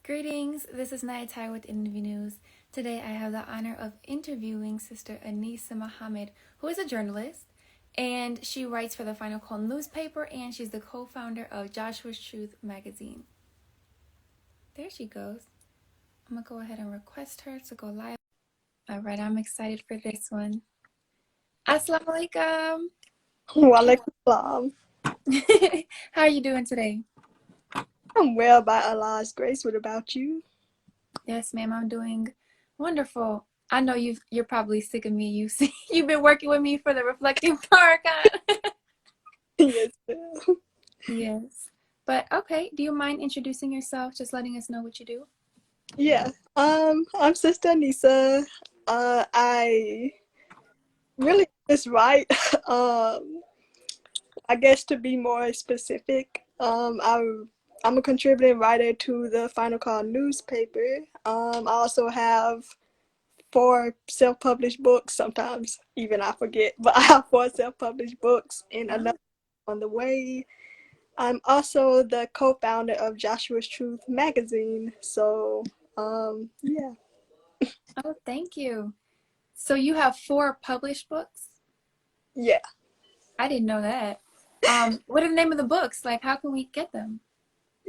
Greetings, this is Naya with NNV News. Today I have the honor of interviewing Sister Anisa Muhammad, who is a journalist, and she writes for the Final Call newspaper, and she's the co-founder of Joshua's Truth magazine. There she goes. I'm going to go ahead and request her to go live. All right, I'm excited for this one. Assalamu alaikum. Walaikum salam. How are you doing today? I'm well by Allah's grace. What about you? Yes, ma'am, I'm doing wonderful. I know you're probably sick of me. You've been working with me for the Reflecting Park. Yes, ma'am. Yes. But okay, do you mind introducing yourself, just letting us know what you do? Yeah. I'm Sister Anisa. I really just write. I guess to be more specific, I'm a contributing writer to the Final Call newspaper. I also have 4 self-published books. Sometimes even I forget, but I have 4 self-published books and another on the way. I'm also the co-founder of Joshua's Truth magazine. So, yeah. Oh, thank you. So you have 4 published books? Yeah. I didn't know that. What are the name of the books? Like, how can we get them?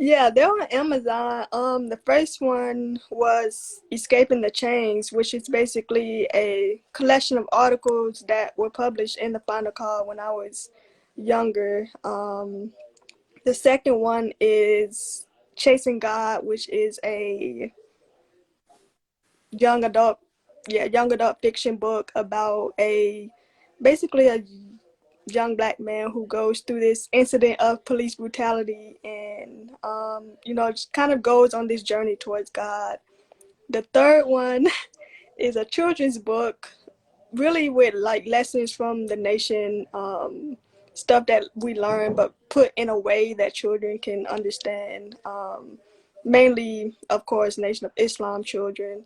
Yeah, they're on Amazon. The first one was Escaping the Chains, which is basically a collection of articles that were published in the Final Call when I was younger. The second one is Chasing God, which is a young adult fiction book about basically a young black man who goes through this incident of police brutality and just kind of goes on this journey towards God. The third one is a children's book, really with like lessons from the nation, stuff that we learn but put in a way that children can understand, mainly of course Nation of Islam children.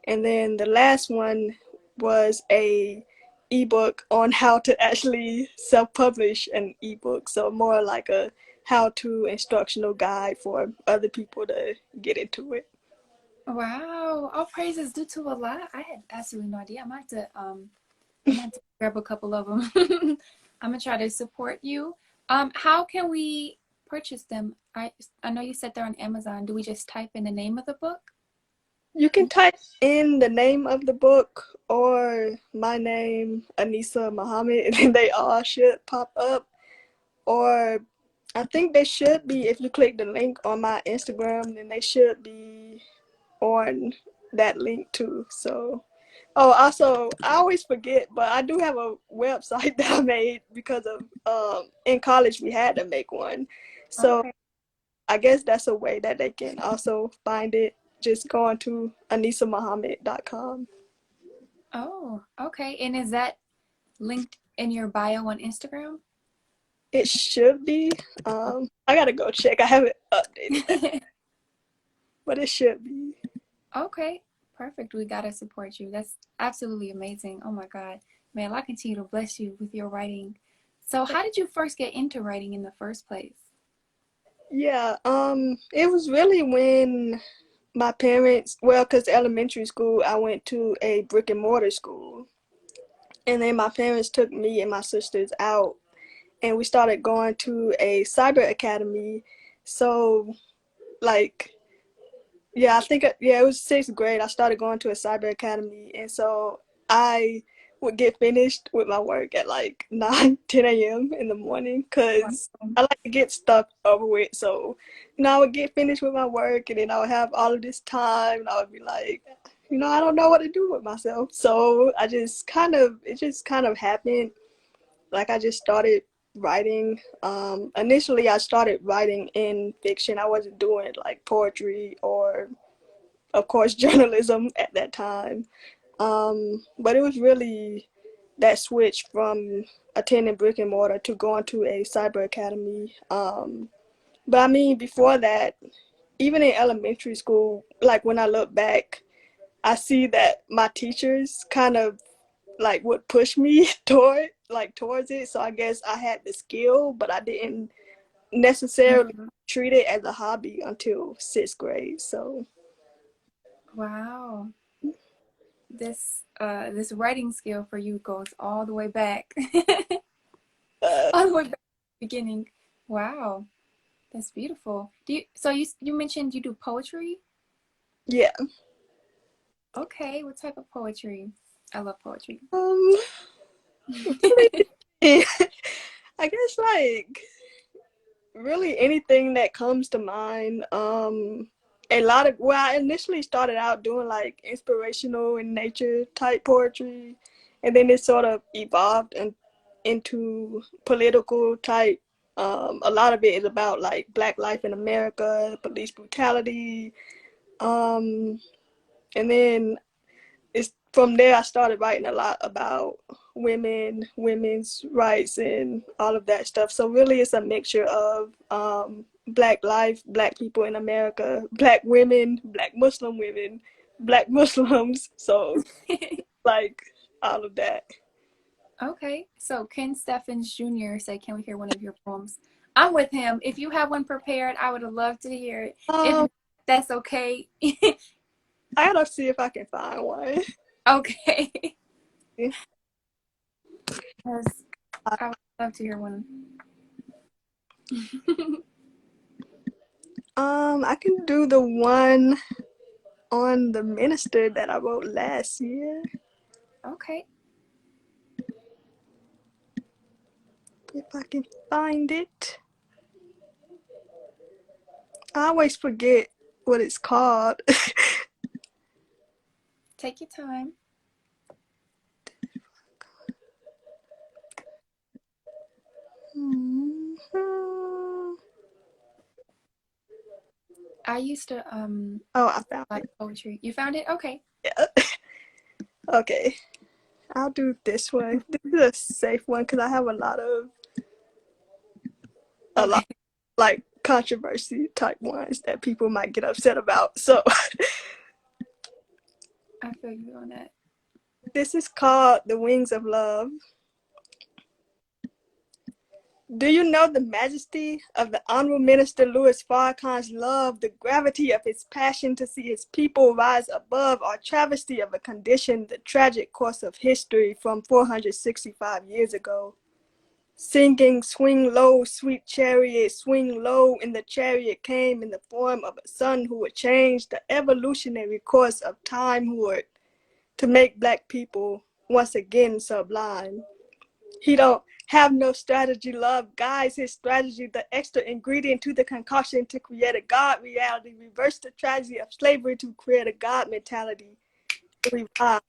And then the last one was a ebook on how to actually self-publish an ebook. So more like a how-to instructional guide for other people to get into it. Wow. All praises due to Allah. I had absolutely no idea. I might have to grab a couple of them. I'm gonna try to support you. How can we purchase them? I know you said they're on Amazon. Do we just type in the name of the book? You can type in the name of the book or my name, Anisa Muhammad, and then they all should pop up. Or I think they should be, if you click the link on my Instagram, then they should be on that link too. So, oh, also, I always forget, but I do have a website that I made because of in college we had to make one. So Okay. I guess that's a way that they can also find it. Just going to anisamuhammad.com. Oh, okay. And is that linked in your bio on Instagram? It should be. I gotta go check. I haven't updated that, but it should be. Okay, perfect. We gotta support you. That's absolutely amazing. Oh my God. Man, I continue to bless you with your writing. So how did you first get into writing in the first place? Yeah, it was really when my parents, well, because elementary school, I went to a brick and mortar school. And then my parents took me and my sisters out, and we started going to a cyber academy. So, like, yeah, I think, yeah, it was 6th grade. I started going to a cyber academy. And so I would get finished with my work at like 9, 10 a.m. in the morning Wow. because I like to get stuff over with. So, I would get finished with my work and then I would have all of this time and I would be like, I don't know what to do with myself. So it just kind of happened. Like I just started writing. Initially, I started writing in fiction. I wasn't doing like poetry or, of course, journalism at that time. But it was really that switch from attending brick and mortar to going to a cyber academy. But I mean, before that, even in elementary school, like when I look back, I see that my teachers kind of like would push me towards it. So I guess I had the skill, but I didn't necessarily Mhm. treat it as a hobby until 6th grade. So Wow. This writing skill for you goes all the way back. Uh, All the way back to the beginning. Wow. That's beautiful. You mentioned you do poetry? yeah. Okay, what type of poetry? I love poetry. Um, really, I guess like really anything that comes to mind. A lot of well, I initially started out doing like inspirational and nature type poetry, and then it sort of evolved into political type. A lot of it is about like Black life in America, police brutality, um, and then it's from there I started writing a lot about women's rights, and all of that stuff. So really, it's a mixture of Black life, Black people in America, Black women, Black Muslim women, Black Muslims. So like all of that. Okay, so Ken Steffens Jr. said, "Can we hear one of your poems?" I'm with him. If you have one prepared, I would have loved to hear it. If Um, not, that's okay. I gotta see if I can find one. Okay. Yes, I would love to hear one. I can do the one on the minister that I wrote last year. Okay. If I can find it. I always forget what it's called. Take your time. Oh, I used to I found like it. poetry. You found it? Okay. Yeah. Okay, I'll do this one. This is a safe one because I have a lot Okay. like controversy type ones that people might get upset about. So I feel you on that. this is called "The Wings of Love." Do you know the majesty of the Honorable Minister Louis Farrakhan's love, the gravity of his passion to see his people rise above our travesty of a condition, the tragic course of history from 465 years ago? Singing, swing low, sweet chariot, swing low, and the chariot came in the form of a son who would change the evolutionary course of time, who would to make Black people once again sublime. He don't have no strategy. Love guides his strategy, the extra ingredient to the concoction to create a God reality. Reverse the tragedy of slavery to create a God mentality. Revive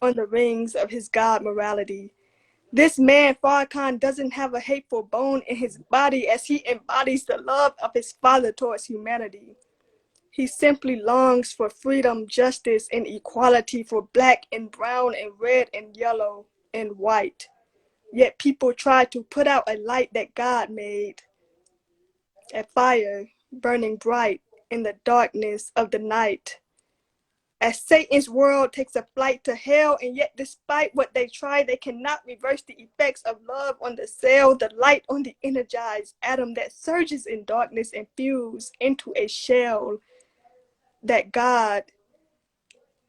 on the rings of his God morality. This man, Farrakhan, doesn't have a hateful bone in his body as he embodies the love of his father towards humanity. He simply longs for freedom, justice, and equality for Black and brown and red and yellow and white. Yet people try to put out a light that God made, a fire burning bright in the darkness of the night. As Satan's world takes a flight to hell, and yet despite what they try, they cannot reverse the effects of love on the cell, the light on the energized atom that surges in darkness and fuses into a shell that God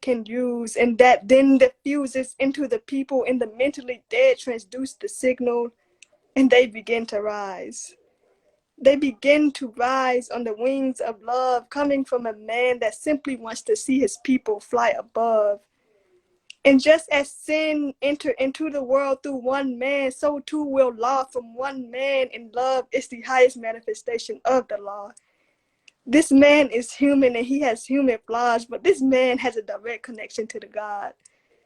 can use, and that then diffuses into the people, and the mentally dead transduce the signal, and they begin to rise. They begin to rise on the wings of love, coming from a man that simply wants to see his people fly above. And just as sin entered into the world through one man, so too will law from one man, and love is the highest manifestation of the law. This man is human and he has human flaws, but this man has a direct connection to the God.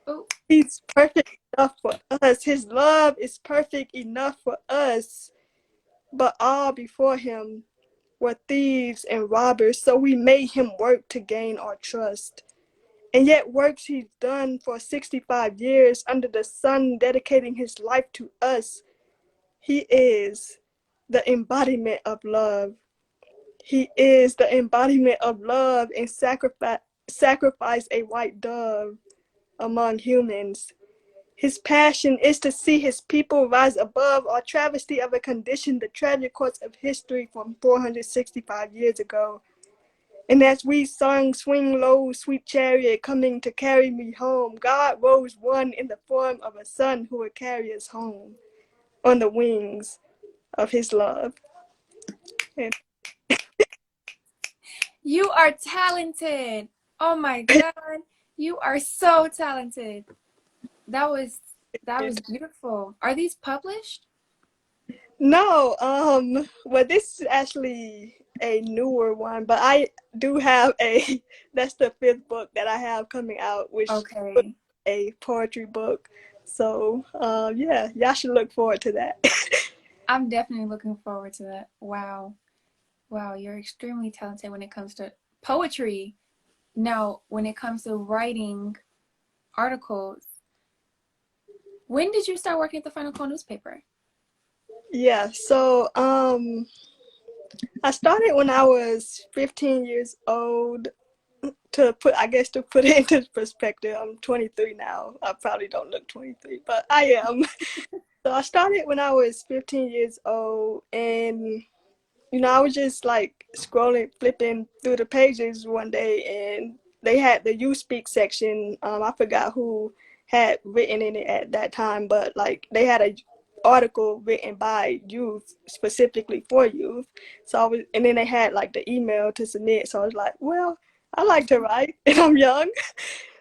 Oh, He's perfect enough for us. His love is perfect enough for us, but all before him were thieves and robbers, so we made him work to gain our trust. And yet works he's done for 65 years under the sun, dedicating his life to us. He is the embodiment of love. He is the embodiment of love, and sacrifice a white dove among humans. His passion is to see his people rise above our travesty of a condition, the tragic course of history from 465 years ago. And as we sung, swing low, sweet chariot coming to carry me home, God rose one in the form of a son who would carry us home on the wings of his love. And You are talented. Oh my God. You are so talented. That was that was it, beautiful. Are these published? no, well, this is actually a newer one, but I do have a, that's the fifth book that I have coming out, which is Okay. a poetry book. So, yeah, y'all should look forward to that. I'm definitely looking forward to that. Wow. Wow, you're extremely talented when it comes to poetry. Now, when it comes to writing articles, when did you start working at the Final Call newspaper? Yeah, so, I started when I was 15 years old. I guess to put it into perspective, I'm 23 now. I probably don't look 23, but I am. So I started when I was 15 years old, and I was just like scrolling, flipping through the pages one day, and they had the You Speak section. I forgot who had written in it at that time, but like they had a article written by youth specifically for youth. So I was, and then they had like the email to submit. So I was like, well, I like to write, and I'm young,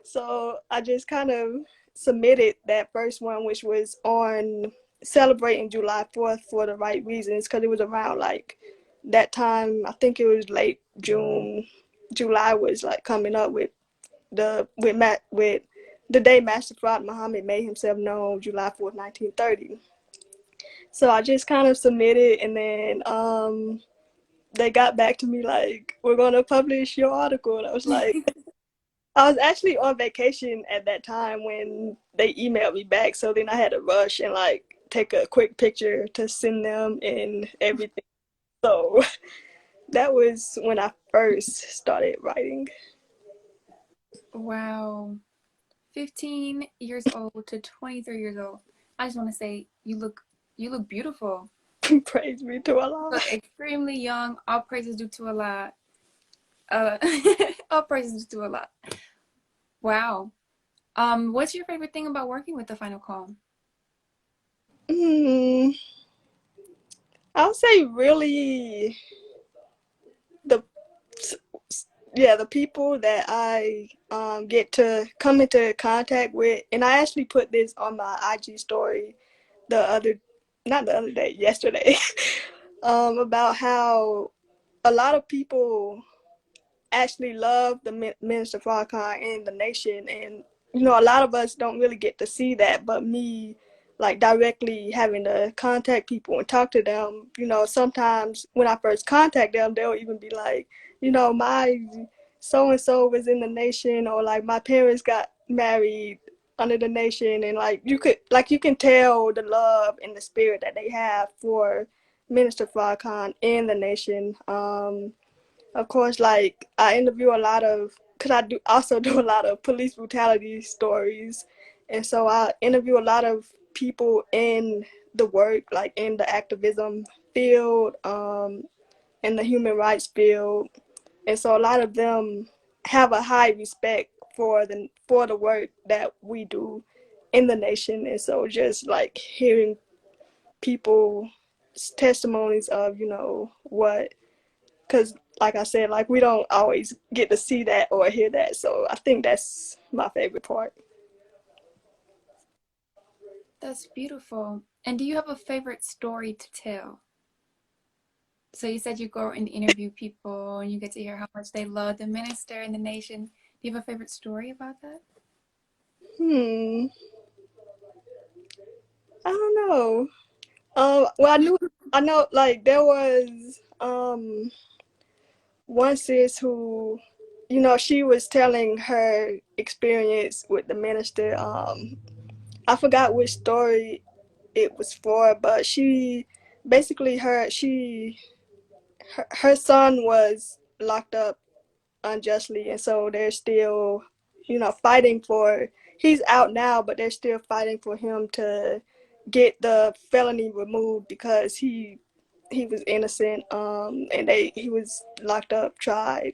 so I just kind of submitted that first one, which was on celebrating July 4th for the right reasons, because it was around like that time. I think it was late June. July was like coming up with with the day Master Fard Muhammad made himself known, July 4th, 1930. So I just kind of submitted, and then they got back to me like, we're gonna publish your article. And I was like, I was actually on vacation at that time when they emailed me back, so then I had to rush and like take a quick picture to send them and everything. So that was when I first started writing. Wow. 15 years old to 23 years old. I just want to say you look beautiful. Praise be to You Allah. look extremely young. All praises due to Allah. Uh, all praises due to Allah. Wow. What's your favorite thing about working with the Final Call? Hmm, I'll say really the the people that I get to come into contact with, and I actually put this on my IG story the other, not the other day, yesterday, about how a lot of people actually love the Minister Farrakhan and the nation, and a lot of us don't really get to see that. But me, like directly having to contact people and talk to them, sometimes when I first contact them, they'll even be like, my so and so was in the nation, or like my parents got married under the nation, and like you can tell the love and the spirit that they have for Minister Farrakhan and the nation. Of course, like I interview a lot of, because I do also do a lot of police brutality stories, and so I interview a lot of people in the work, like in the activism field, in the human rights field, and so a lot of them have a high respect for the work that we do in the nation, and so just like hearing people's testimonies of what, because like I said, like we don't always get to see that or hear that, so I think that's my favorite part. That's beautiful. And do you have a favorite story to tell? So you said you go and interview people and you get to hear how much they love the minister and the nation. Do you have a favorite story about that? hmm I don't know. Well, I know, like there was one sis who, she was telling her experience with the minister. I forgot which story it was for, but she basically her son was locked up unjustly, and so they're still, fighting for. He's out now, but they're still fighting for him to get the felony removed because he was innocent, and he was locked up, tried,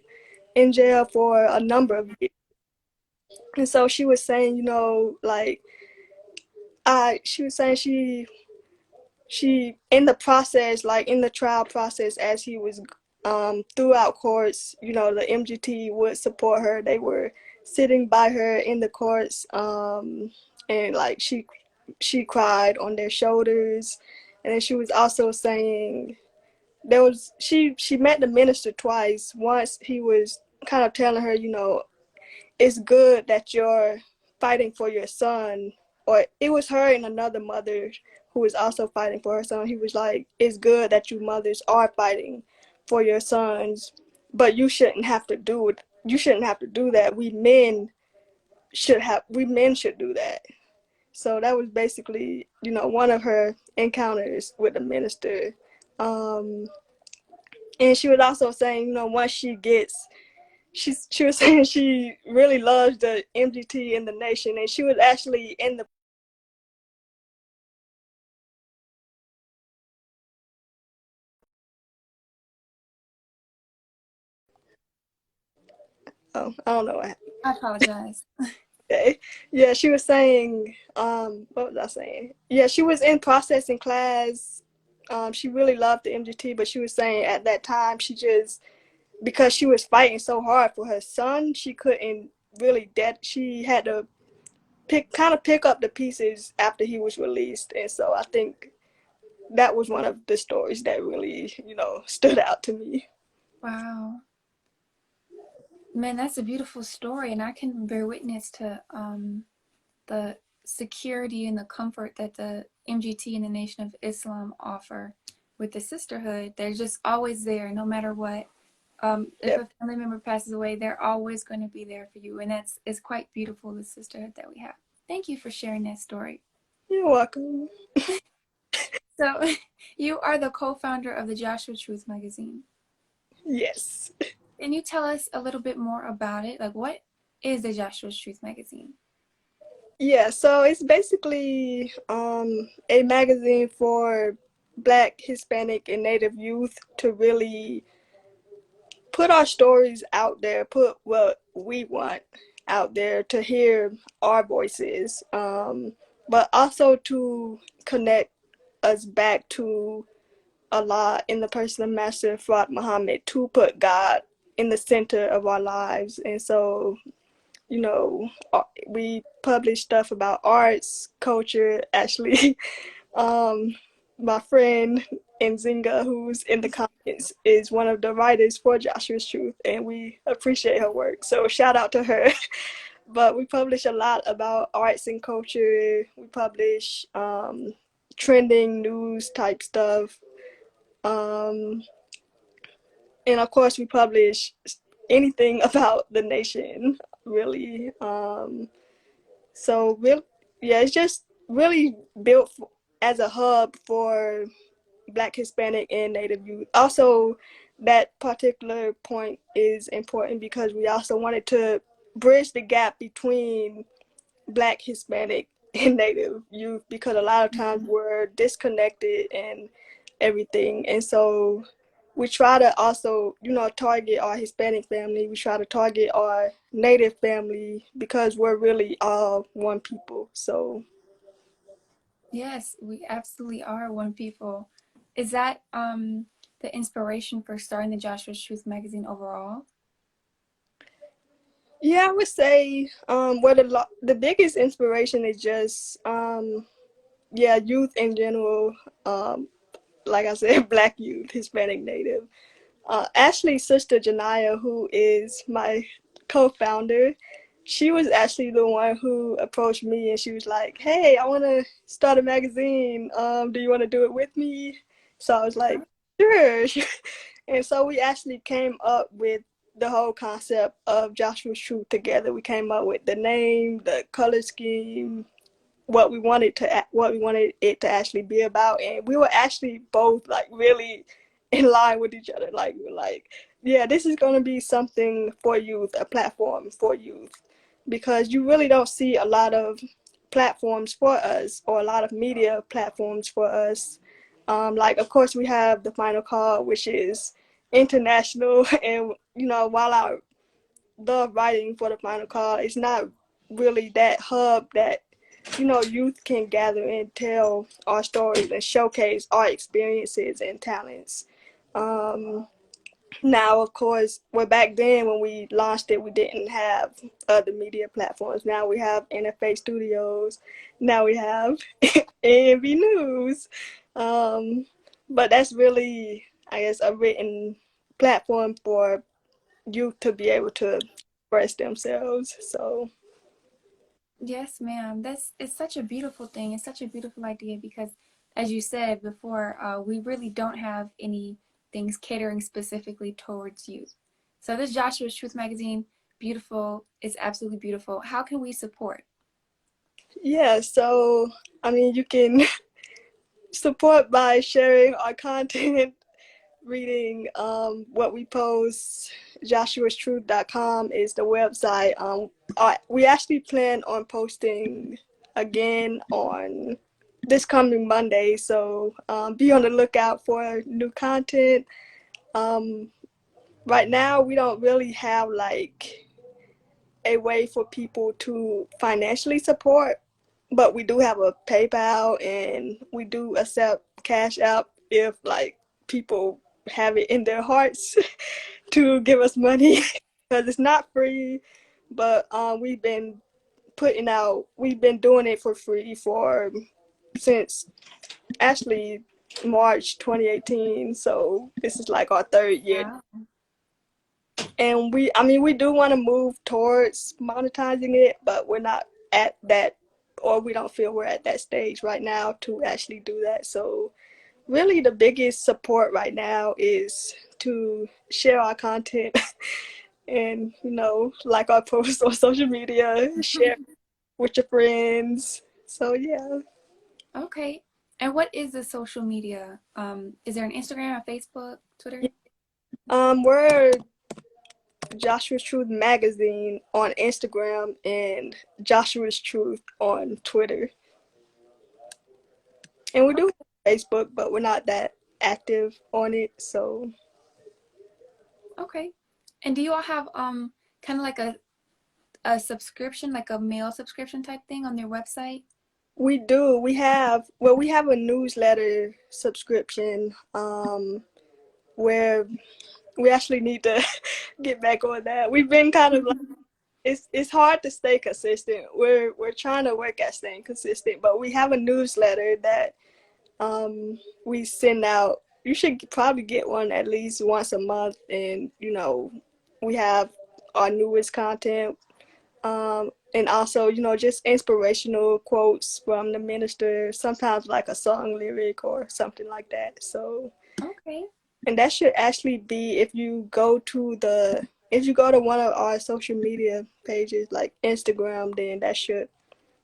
in jail for a number of years. And so she was saying, like she was saying she in the process, like in the trial process, as he was throughout courts, the MGT would support her. They were sitting by her in the courts, and like she cried on their shoulders. And then she was also saying she met the minister twice. Once he was kind of telling her, it's good that you're fighting for your son. Or it was her and another mother who was also fighting for her son. He was like, it's good that you mothers are fighting for your sons, but you shouldn't have to do it. You shouldn't have to do that. We men should do that. So that was basically, one of her encounters with the minister. Um, and she was also saying, once she was saying she really loves the MGT in the nation, and she was actually in the. Oh, I don't know what happened. I apologize. Okay. Yeah, she was saying, what was I saying? Yeah, she was in processing class. She really loved the MGT, but she was saying at that time because she was fighting so hard for her son, she couldn't really she had to pick up the pieces after he was released. And so I think that was one of the stories that really, stood out to me. Wow. Man, that's a beautiful story, and I can bear witness to the security and the comfort that the MGT and the Nation of Islam offer with the sisterhood. They're just always there, no matter what. If Yeah, a family member passes away, they're always going to be there for you, and it's quite beautiful, the sisterhood that we have. Thank you for sharing that story. you're welcome. So, you are the co-founder of the Joshua Truth magazine. Yes. Can you tell us a little bit more about it? Like, what is the Joshua's Truth magazine? Yeah, so it's basically a magazine for Black, Hispanic, and Native youth to really put our stories out there, put what we want out there to hear our voices, but also to connect us back to Allah in the person of Master Fuad Muhammad, to put God in the center of our lives. And so, we publish stuff about arts, culture. Actually, um, my friend Nzinga, who's in the comments, is one of the writers for Joshua's Truth, and we appreciate her work. So shout out to her. But we publish a lot about arts and culture. We publish trending news type stuff. Um, and of course, we publish anything about the nation, really. So, yeah, it's just really built as a hub for Black, Hispanic, and Native youth. Also, that particular point is important because we also wanted to bridge the gap between Black, Hispanic, and Native youth, because a lot of times we're disconnected and everything. And so we try to also, target our Hispanic family. We try to target our Native family because we're really all one people. So Yes, we absolutely are one people. Is that the inspiration for starting the Joshua's Truth magazine overall? yeah, I would say what the biggest inspiration is just yeah, youth in general. Um, like I said, Black youth, Hispanic, Native. Ashley's sister Janaya, who is my co-founder, she was actually the one who approached me, and she was like, "Hey, I want to start a magazine. Do you want to do it with me?" So I was like, "Sure." And so we actually came up with the whole concept of Joshua's Truth together. We came up with the name, the color scheme, what we wanted it to actually be about, and we were actually both like really in line with each other. Like we're like, yeah, this is going to be something for youth, a platform for youth, because you really don't see a lot of platforms for us, or a lot of media platforms for us. Like, of course, we have the Final Call, which is international, and while our the writing for the final call. It's not really that hub that, youth can gather and tell our stories and showcase our experiences and talents. Um, Now, of course, well, back then when we launched it, we didn't have other media platforms. Now we have NFA Studios. Now we have NNV News. Um, but that's really, I guess, a written platform for youth to be able to express themselves. So, Yes, ma'am. It's such a beautiful thing. It's such a beautiful idea because, as you said before, we really don't have any things catering specifically towards youth. So this Joshua's Truth magazine, beautiful. It's absolutely beautiful. How can we support? yeah, so, I mean, you can support by sharing our content, reading what we post. Joshua'sTruth.com is the website. We actually plan on posting again on this coming Monday, so be on the lookout for new content. Um, right now, we don't really have like a way for people to financially support, but we do have a PayPal and we do accept Cash App if like people have it in their hearts to give us money because it's not free. But we've been doing it for free for since actually March 2018. So this is like our third year, Wow. and we do want to move towards monetizing it, but we're not at that, or we don't feel we're at that stage right now to actually do that. So really the biggest support right now is to share our content and like our posts on social media, share with your friends. So yeah. Okay. And what is the social media? Is there an Instagram, a Facebook, Twitter? We're Joshua's Truth Magazine on Instagram and Joshua's Truth on Twitter. And we do Okay. have Facebook, but we're not that active on it. So Okay. And do you all have kind of like a subscription, like a mail subscription type thing on their website? we do. We have a newsletter subscription where we actually need to get back on that. We've been kind of like it's hard to stay consistent. We're trying to work at staying consistent, but we have a newsletter that we send out. You should probably get one at least once a month, and we have our newest content, and also just inspirational quotes from the minister. Sometimes like a song lyric or something like that. So, Okay. and that should actually be if you go to one of our social media pages like Instagram, then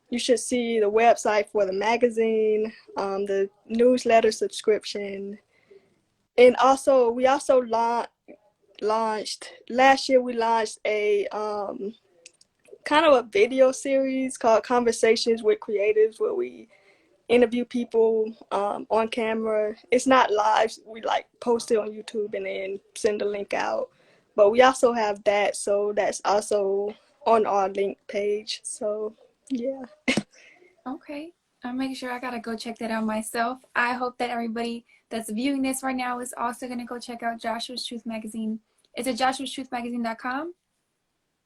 you should see the website for the magazine, the newsletter subscription, and also we also launched last year. We launched a kind of a video series called Conversations with Creatives, where we interview people on camera. It's not live. We like post it on YouTube and then send the link out. But we also have that, so that's also on our link page. So yeah. Okay. I'm making sure I gotta go check that out myself. I hope that everybody that's viewing this right now is also gonna go check out Joshua's Truth magazine. Is it joshuastruthmagazine.com?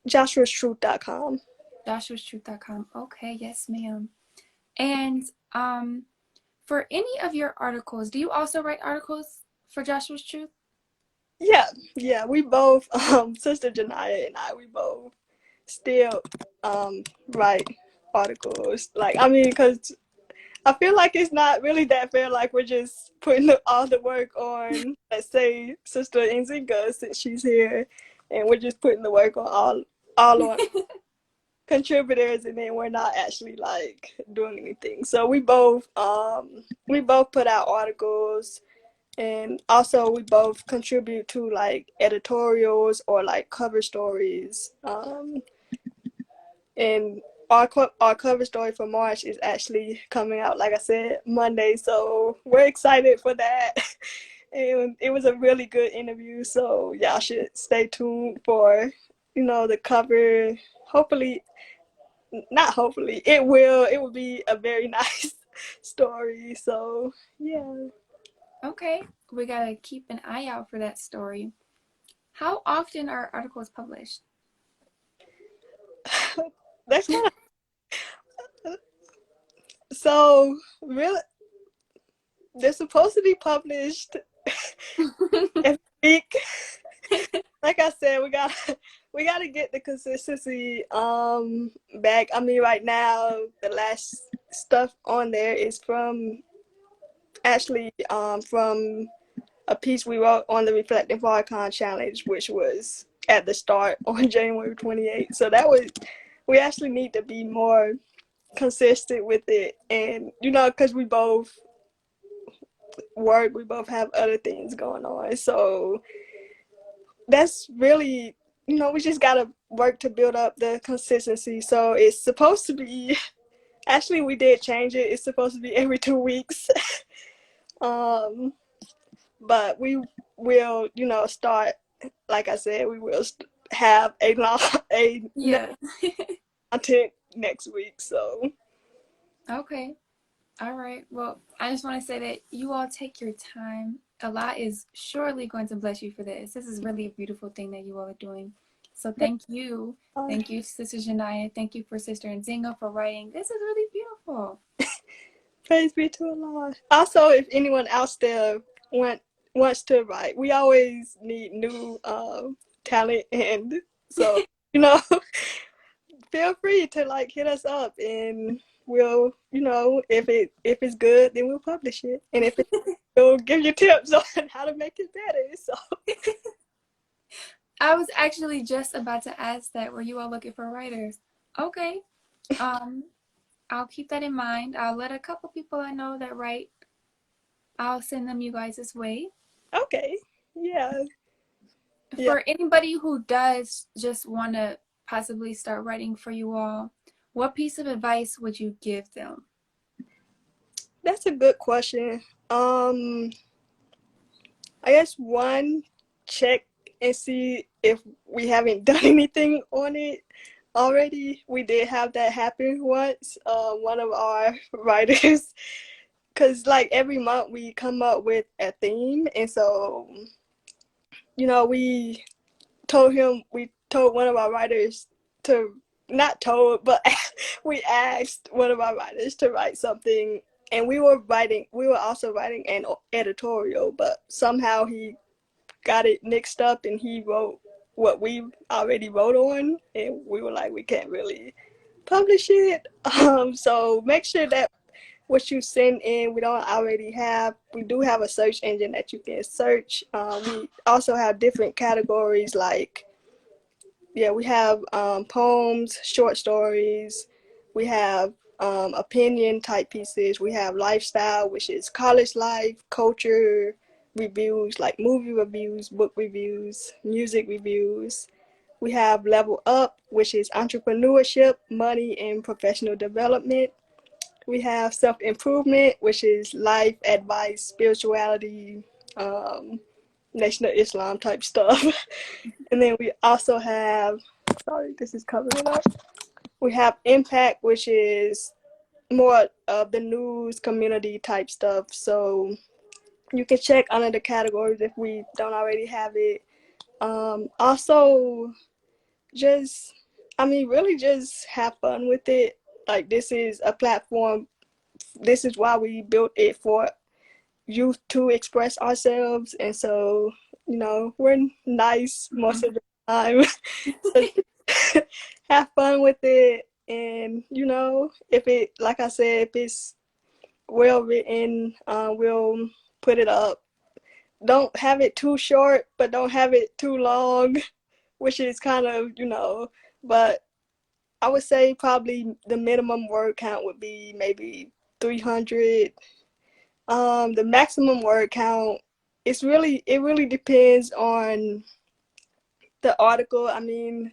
Joshua'sTruth.com. joshuastruth.com. Okay, yes, ma'am. And for any of your articles, do you also write articles for Joshua's Truth? Yeah, yeah. We both, Sister Janaya and I, we both still write articles. Like, I mean, because I feel like it's not really that fair. Like, we're just putting all the work on, let's say, Sister Nzinga, since she's here, and we're just putting the work on all on contributors, and then we're not actually like doing anything. So we both put out articles, and also we both contribute to like editorials or like cover stories. And our cover story for March is actually coming out, like I said, Monday. So we're excited for that. And it was a really good interview. So y'all should stay tuned for the cover, hopefully, not hopefully, it will be a very nice story. So yeah. Okay, we gotta keep an eye out for that story. How often are articles published? That's kind of so really. They're supposed to be published every week. Like I said, we gotta get the consistency back. I mean, right now the last stuff on there is from actually from a piece we wrote on the Reflective Icon Challenge, which was at the start on January 28th. So that was, we actually need to be more consistent with it, and because we both work, we both have other things going on, so that's really, we just gotta work to build up the consistency. So it's supposed to be, actually we did change it, it's supposed to be every 2 weeks. um but we will, start, like I said, we will have a long a Yeah. content next week. So Okay. All right. Well, I just want to say that you all take your time. Allah is surely going to bless you for this. This is really a beautiful thing that you all are doing. So thank you. Thank you, Sister Janaya. Thank you for Sister Nzinga for writing. This is really beautiful. praise be to Allah. Also, if anyone else there wants to write, we always need new talent, and so you know feel free to like hit us up, and we'll, if it's good, then we'll publish it, and if it, we'll give you tips on how to make it better. So I was actually just about to ask that. Were you all looking for writers? Okay. Um, I'll keep that in mind. I'll let a couple people I know that write. I'll send them you guys this way. okay, yeah, yeah, For anybody who does just want to possibly start writing for you all, what piece of advice would you give them? that's a good question. I guess one, check and see if we haven't done anything on it already. We did have that happen once. One of our writers, because like every month we come up with a theme, and so we we told one of our writers to, not told, but we asked one of our writers to write something, and we were also writing an editorial, but somehow he got it mixed up and he wrote what we already wrote on, and we were like, we can't really publish it. So make sure that what you send in, we do have a search engine that you can search. We also have different categories, like, yeah, we have poems, short stories, we have opinion type pieces, we have lifestyle, which is college life, culture reviews, like movie reviews, book reviews, music reviews. We have level up, which is entrepreneurship, money, and professional development. We have self improvement, which is life advice, spirituality, Nation of Islam type stuff. And then we also have, sorry, this is covering it up. We have impact, which is more of the news, community type stuff. So you can check under the categories if we don't already have it. Also, just, really just have fun with it. Like, this is a platform. This is why we built it, for youth to express ourselves. And so, we're nice most of the time. So have fun with it. And, if it, like I said, if it's well written, we'll put it up. Don't have it too short, but don't have it too long, which is kind of, but I would say probably the minimum word count would be maybe 300. The maximum word count, it really depends on the article. I mean,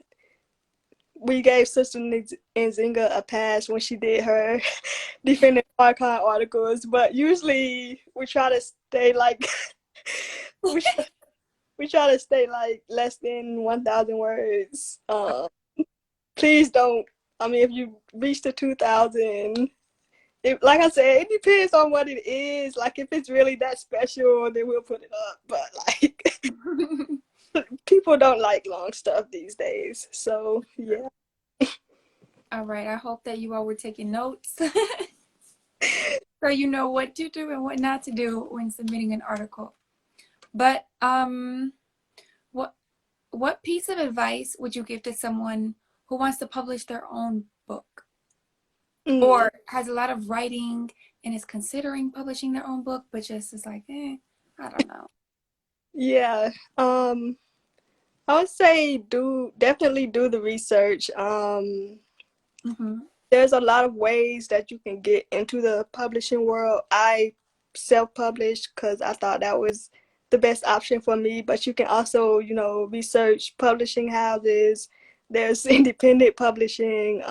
we gave Sister Nzinga a pass when she did her defending archive articles, but usually we try to stay like we we try to stay like less than 1,000 words. Please don't. I mean, if you reach the 2,000, like I said, it depends on what it is. Like if it's really that special, then we'll put it up. But like people don't like long stuff these days. So yeah. All right. I hope that you all were taking notes so you know what to do and what not to do when submitting an article. But what what piece of advice would you give to someone who wants to publish their own book Mm, or has a lot of writing and is considering publishing their own book, but just is like, I don't know. yeah. I would say definitely do the research. Mm-hmm. There's a lot of ways that you can get into the publishing world. I self-published because I thought that was the best option for me, but you can also, research publishing houses. There's independent publishing.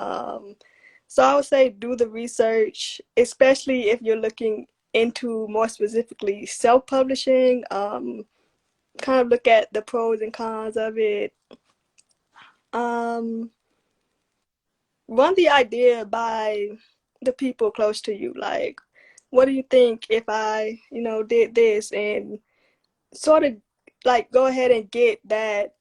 So I would say do the research, especially if you're looking into more specifically self-publishing. Kind of look at the pros and cons of it. Um, Run the idea by the people close to you. Like, what do you think if I, did this, and sort of like go ahead and get that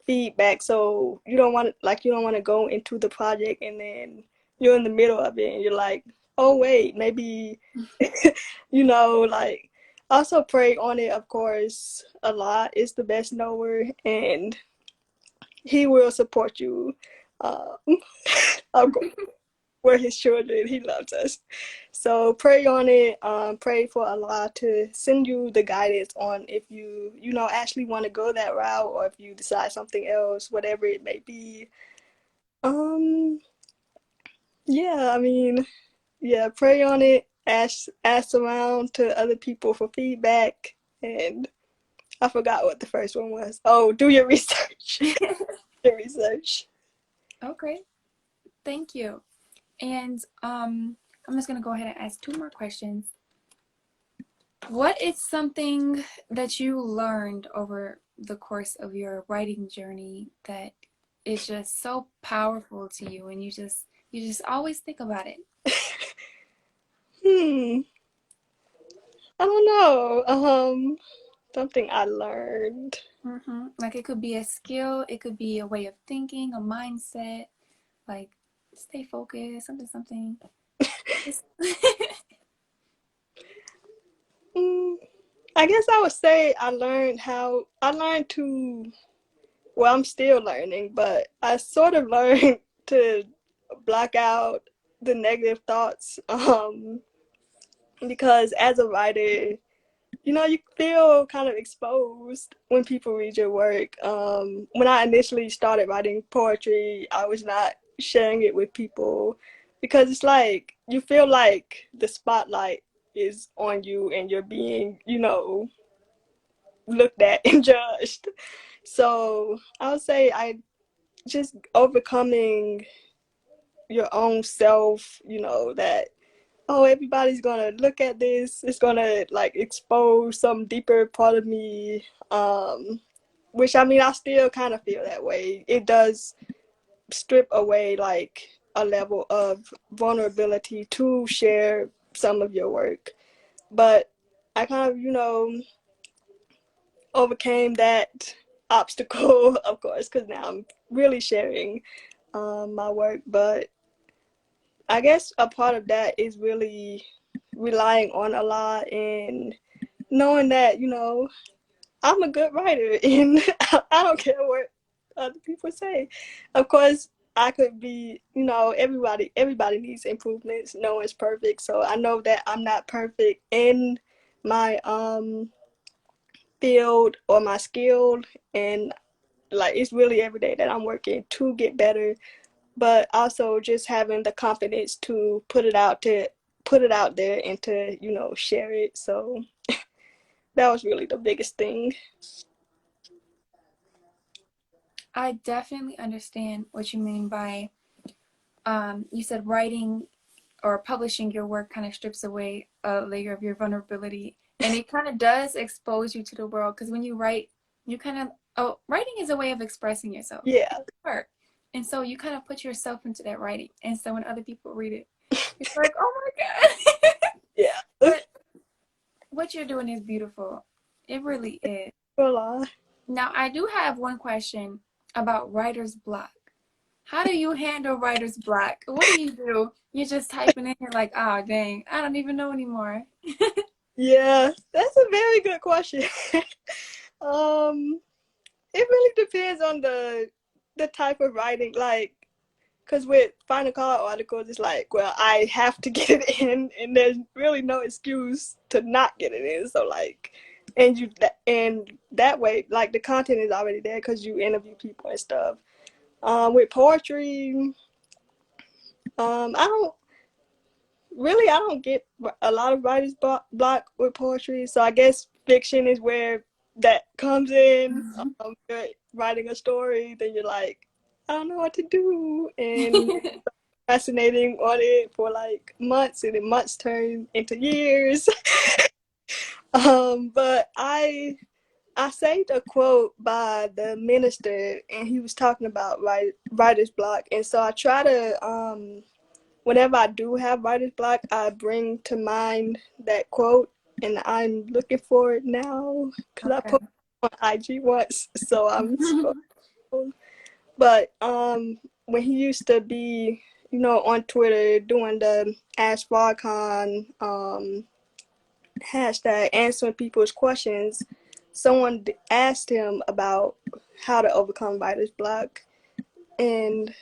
feedback. So you don't want to go into the project and then you're in the middle of it and you're like, oh wait, maybe like also pray on it, of course. Allah is the best knower and he will support you. Of course, we're his children. He loves us. So pray on it. Pray for Allah to send you the guidance on if you actually want to go that route or if you decide something else, whatever it may be. Um, yeah, I mean, yeah, pray on it. Ask around to other people for feedback. And I forgot what the first one was. Oh, do your research. Your research. Okay. Thank you. And I'm just gonna go ahead and ask two more questions. What is something that you learned over the course of your writing journey that is just so powerful to you and you just always think about it? Hmm. I don't know. Something I learned. Like it could be a skill, it could be a way of thinking, a mindset, like stay focused, something. Mm, I guess I would say I learned to, well, I'm still learning, but I sort of learned to block out the negative thoughts. Because as a writer, you feel kind of exposed when people read your work. When I initially started writing poetry, I was not sharing it with people because it's like you feel like the spotlight is on you and you're being, looked at and judged. So I would say I just overcoming your own self, that oh everybody's gonna look at this, it's gonna like expose some deeper part of me. Which I mean I still kind of feel that way. It does strip away like a level of vulnerability to share some of your work. But I kind of, overcame that obstacle, of course, because now I'm really sharing my work. But I guess a part of that is really relying on Allah and knowing that, I'm a good writer and I don't care what other people say. Of course, I could be, everybody needs improvements. No one's perfect. So I know that I'm not perfect in my field or my skill, and like it's really every day that I'm working to get better, but also just having the confidence to put it out there and to share it. So that was really the biggest thing. I definitely understand what you mean by you said writing or publishing your work kind of strips away a layer of your vulnerability And it kind of does expose you to the world because when you write, you kind of, oh, writing is a way of expressing yourself. Yeah. Art. And so you kind of put yourself into that writing. And so when other people read it, it's like, oh my God. Yeah. But what you're doing is beautiful. It really is. Well, Now, I do have one question about writer's block. How do you handle writer's block? What do you do? You're just typing in here like, oh, dang, I don't even know anymore. yeah, that's a very good question. um, it really depends on the type of writing. Like, because with final call articles, it's like, well, I have to get it in, and there's really no excuse to not get it in. So like, and that way, like the content is already there because you interview people and stuff. With poetry, I don't get a lot of writer's block with poetry. So I guess fiction is where that comes in. You're writing a story, then you're like, I don't know what to do, and fascinating on it for like months, and then months turn into years. But I saved a quote by the minister, and he was talking about writer's block, and so I try to whenever I do have writer's block, I bring to mind that quote, and I'm looking for it now because I Okay. posted on IG once, so I'm scrolling. But when he used to be, on Twitter doing the Ask Farcon hashtag answering people's questions, someone asked him about how to overcome writer's block, and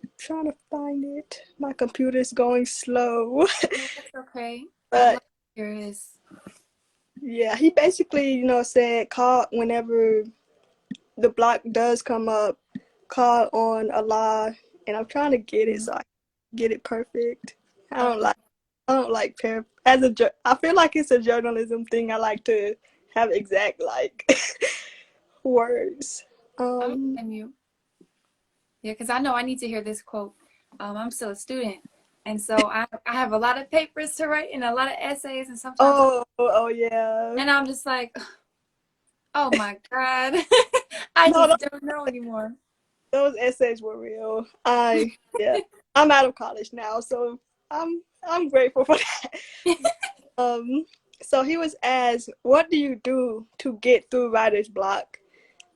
I'm trying to find it. My computer's going slow. No, that's okay. I'd But love to hear this. yeah, he basically, said call whenever the block does come up, call on Allah, and I'm trying to get it so I can get it perfect. I don't Okay. like I don't like I feel like it's a journalism thing. I like to have exact like words. I'm Um with you. Yeah, because I know I need to hear this quote. I'm still a student. And so I have a lot of papers to write and a lot of essays, and sometimes oh yeah. and I'm just like, oh my God. I No, just don't know anymore. those essays were real. Yeah. I'm out of college now, so I'm grateful for that. Um, so he was asked, "What do you do to get through writer's block?"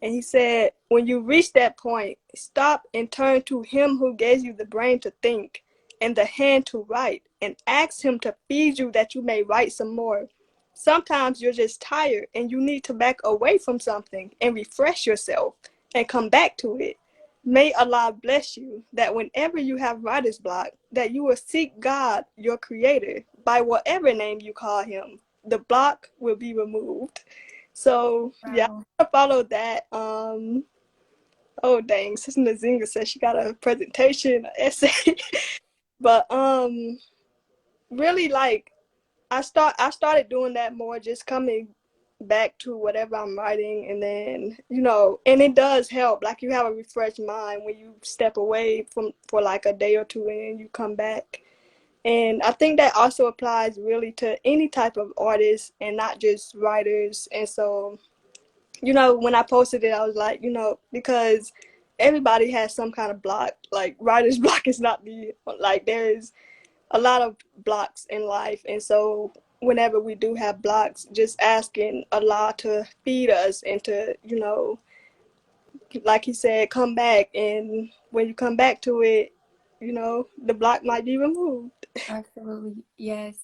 And he said, "When you reach that point, stop and turn to him who gave you the brain to think and the hand to write, and ask him to feed you that you may write some more. Sometimes you're just tired and you need to back away from something and refresh yourself and come back to it. May Allah bless you that whenever you have writer's block, that you will seek God, your creator, by whatever name you call him. The block will be removed." So yeah, Wow. I followed that. Oh dang, Sister Nazinga said she got a presentation, an essay. But really like I started doing that more, just coming back to whatever I'm writing, and then and it does help. Like you have a refreshed mind when you step away from for like a day or two, and you come back. And I think that also applies really to any type of artist and not just writers. And so, when I posted it, I was like, because everybody has some kind of block. Like writer's block is not the like there's a lot of blocks in life, and so whenever we do have blocks, just asking Allah to feed us and to like he said, come back, and when you come back to it, the block might be removed. Absolutely. Yes.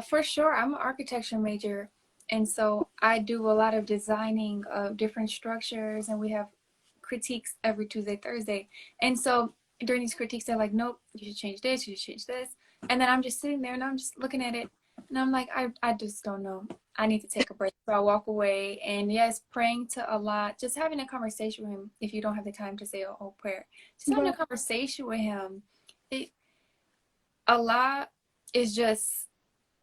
For sure, I'm an architecture major, and so I do a lot of designing of different structures, and we have critiques every Tuesday, Thursday. And so during these critiques, they're like, nope, you should change this, you should change this. And then I'm just sitting there and I'm just looking at it, and I'm like, I just don't know. I need to take a break. So I walk away, and yes, praying to Allah, just having a conversation with him if you don't have the time to say a whole prayer. Just having a Right. conversation with him. It, Allah is just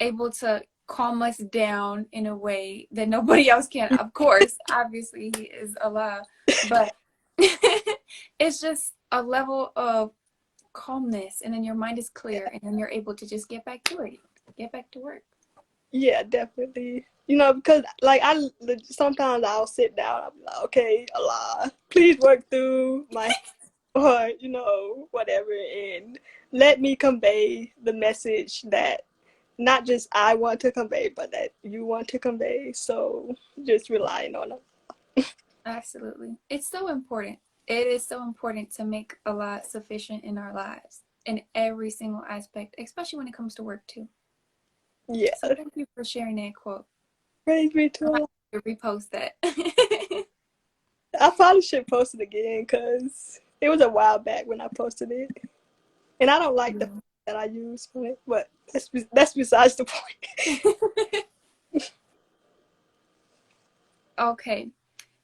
able to calm us down in a way that nobody else can. Of course, obviously, He is Allah, but it's just a level of calmness, and then your mind is clear, and then you're able to just get back to it, get back to work. Yeah, definitely. You know, because like sometimes I'll sit down, I'll be like, okay, Allah, please work through my or whatever, and let me convey the message that not just I want to convey, but that you want to convey. So just relying on it. Absolutely. It's so important. It is so important to make Allah sufficient in our lives in every single aspect, especially when it comes to work too. So Yeah, thank you for sharing that quote. praise be to I might Allah. have to repost that. I probably should post it again because it was a while back when I posted it, and I don't like the that I use for it, but that's besides the point. Okay.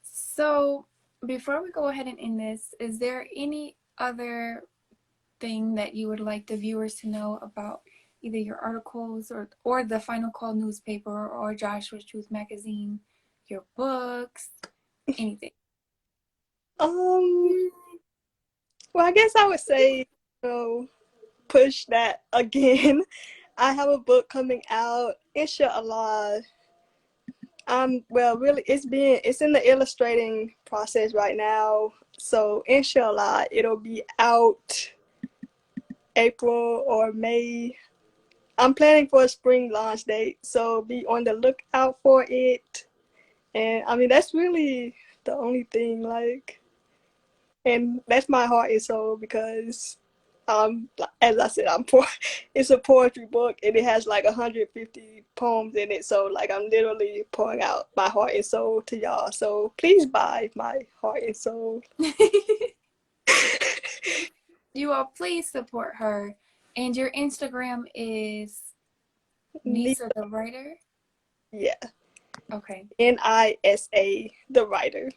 So before we go ahead and end this, is there any other thing that you would like the viewers to know about either your articles or the Final Call newspaper or Joshua's Truth magazine, your books, anything? um, well, I guess I would say, push that again. I have a book coming out, inshallah. Well, really, it's in the illustrating process right now. So inshallah, it'll be out April or May. I'm planning for a spring launch date, so be on the lookout for it. And I mean, that's really the only thing, like, and that's my heart and soul because, as I said, I'm poor. It's a poetry book and it has like 150 poems in it. So like, I'm literally pouring out my heart and soul to y'all. So please buy my heart and soul. You all please support her. And your Instagram is Nisa the writer? Yeah, Okay. Nisa, the writer.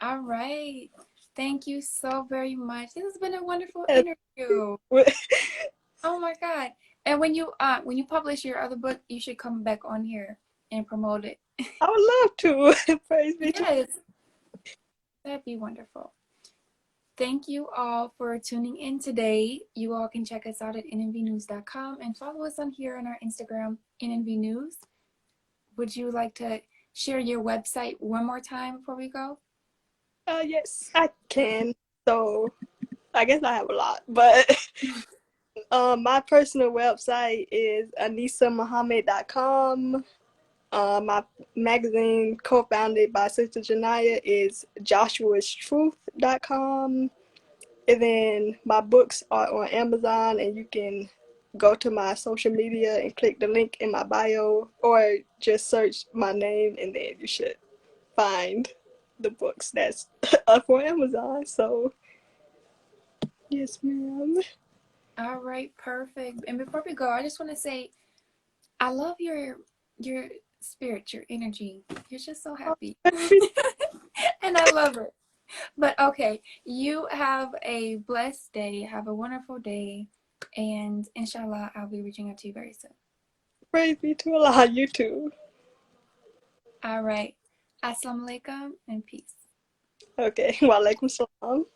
All right. Thank you so very much. This has been a wonderful interview. I Oh my God. And when you publish your other book, you should come back on here and promote it. would love to. Praise be to. Yes, that'd be wonderful. Thank you all for tuning in today. You all can check us out at nnvnews.com and follow us on here on our Instagram, NNV News. Would you like to share your website one more time before we go? Yes, I can. So I guess I have a lot, but my personal website is anisamuhammad.com. My magazine, co-founded by Sister Janaya, is joshuastruth.com. And then my books are on Amazon, and you can go to my social media and click the link in my bio, or just search my name, and then you should find the books that's up on Amazon. So, yes, ma'am. All right, perfect. And before we go, I just want to say I love your spirit, your energy. You're just so happy. And I love it. But okay, you have a blessed day. Have a wonderful day. And inshallah, I'll be reaching out to you very soon. Praise be to Allah, you too. All right. Assalamu alaikum and peace. Okay, walaikum salam.